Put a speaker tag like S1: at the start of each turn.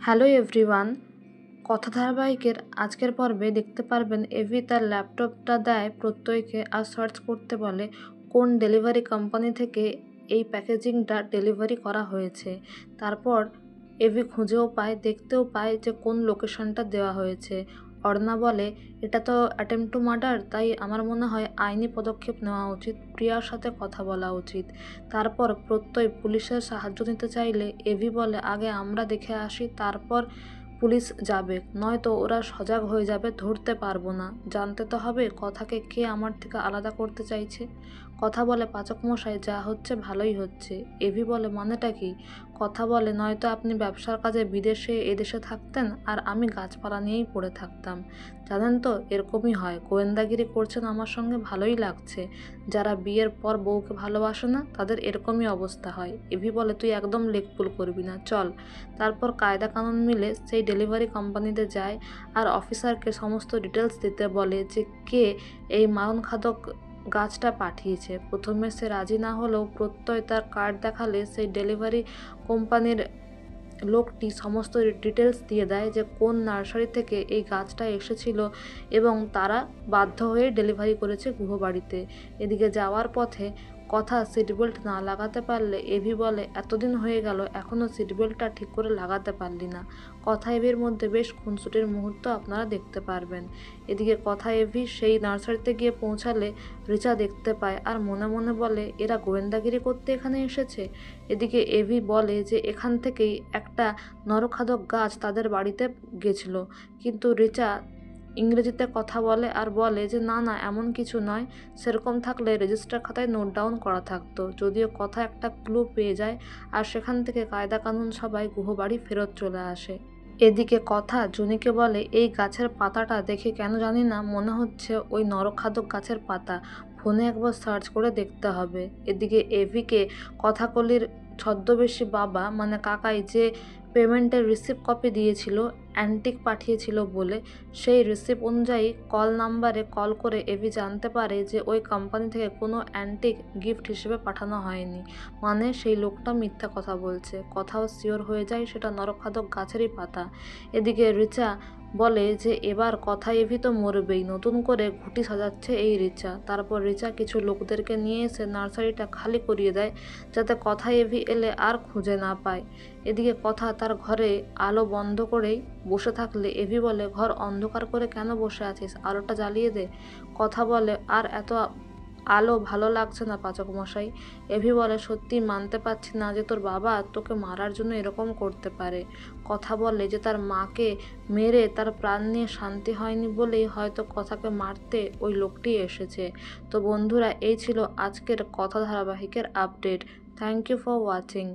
S1: Hello everyone, কথা ধারাবাহিকের আজকের পর্বে দেখতে পারবেন এভি তার ল্যাপটপটা দেয় প্রত্যয়কে আর সার্চ করতে বলে কোন ডেলিভারি কোম্পানি থেকে এই প্যাকেজিংটা ডেলিভারি করা হয়েছে। তারপর এভি খুঁজেও পায়, দেখতেও পায় যে কোন লোকেশনটা দেওয়া হয়েছে। অর্ণা বলে এটা তো অ্যাটেম্প টু মার্ডার, তাই আমার মনে হয় আইনি পদক্ষেপ নেওয়া উচিত, প্রিয়ার সাথে কথা বলা উচিত। তারপর প্রত্যয় পুলিশের সাহায্য নিতে চাইলে এভি বলে আগে আমরা দেখে আসি, তারপর পুলিশ যাবে, নয়তো ওরা সজাগ হয়ে যাবে, ধরতে পারবো না। জানতে তো হবে কথাকে কে আমার থেকে আলাদা করতে চাইছে। কথা বলে পাচক মশাই যা হচ্ছে ভালোই হচ্ছে। এভি বলে মানেটা কি? কথা বলে নয়তো আপনি ব্যবসার কাজে বিদেশে এদেশে থাকতেন আর আমি গাছপালা নিয়েই পড়ে থাকতাম। জানেন তো এরকমই হয়, গোয়েন্দাগিরি করছেন আমার সঙ্গে, ভালোই লাগছে। যারা বিয়ের পর বউকে ভালোবাসে না তাদের এরকমই অবস্থা হয়। এভি বলে তুই একদম লেকপুল করবি না, চল। তারপর কায়দা কানুন মিলে সেই ডেলিভারি কোম্পানিতে যায় আর অফিসারকে সমস্ত ডিটেলস দিতে বলে যে কে এই মারণঘাতক গাছটা পাঠিয়েছে। প্রথমে সে রাজি না হলেও প্রত্যয় তার কার্ড দেখালে সেই ডেলিভারি কোম্পানির লোকটি সমস্ত ডিটেলস দিয়ে দেয় যে কোন নার্সারি থেকে এই গাছটা এসেছিল এবং তারা বাধ্য হয়ে ডেলিভারি করেছে গৃহবাড়িতে। এদিকে যাওয়ার পথে কথা সিট বেল্ট না লাগাতে পারলে এভি বলে এতদিন হয়ে গেল এখনও সিট বেল্টটা ঠিক করে লাগাতে পারলি না। কথা এভির মধ্যে বেশ খুনসুটির মুহূর্ত আপনারা দেখতে পারবেন। এদিকে কথা এভি সেই নার্সারিতে গিয়ে পৌঁছালে রিচা দেখতে পায় আর মনে মনে বলে এরা গোয়েন্দাগিরি করতে এখানে এসেছে। এদিকে এভি বলে যে এখান থেকেই একটা নরখাদক গাছ তাদের বাড়িতে গেছিল, কিন্তু রিচা ইংরেজিতে কথা বলে আর বলে যে না না এমন কিছু নয়, সেরকম থাকলে রেজিস্টার খাতায় নোট ডাউন করা থাকতো। যদিও কথা একটা ক্লু পেয়ে যায় আর সেখান থেকে কায়দা কানুন সবাই গৃহবাড়ি ফেরত চলে আসে। এদিকে কথা জুনিকে বলে এই গাছের পাতাটা দেখে কেন জানি না মনে হচ্ছে ওই নরখাদক গাছের পাতা, ফোনে একবার সার্চ করে দেখতে হবে। এদিকে এভিকে কথাকলির ছদ্মবেশী বাবা মানে কাকাই যে পেমেন্টের রিসিপ্ট কপি দিয়েছিল অ্যান্টিক পাঠিয়েছিল বলে, সেই রিসিপ্ট অনুযায়ী কল নাম্বারে কল করে এভি জানতে পারে যে ওই কোম্পানি থেকে কোনো অ্যান্টিক গিফট হিসেবে পাঠানো হয়নি, মানে সেই লোকটা মিথ্যা কথা বলছে। কথাও শিওর হয়ে যায় সেটা নরখাদক গাছেরই পাতা। এদিকে রিচা বলে যে এবার কথা এভি তো মরবেই, নতুন করে ঘুঁটি সাজাচ্ছে এই রিচা। তারপর রিচা কিছু লোকদেরকে নিয়ে এসে নার্সারিটা খালি করিয়ে দেয় যাতে কথা এভি এলে আর খুঁজে না পায়। এদিকে কথা তার ঘরে আলো বন্ধ করেই বসে থাকলে এভি বলে ঘর অন্ধকার করে কেন বসে আছিস, আলোটা জ্বালিয়ে দে। কথা বলে আর এত আলো ভালো লাগছে না পাচক মশাই। এভি বলে সত্যি মানতে পারছি না যে তোর বাবা তোকে মারার জন্য এরকম করতে পারে। কথা বলে যে তার মাকে মেরে তার প্রাণ নিয়ে শান্তি হয়নি বলেই হয়তো কথাকে মারতে ওই লোকটি এসেছে। তো বন্ধুরা, এই ছিল আজকের কথা ধারাবাহিকের update. Thank you for watching.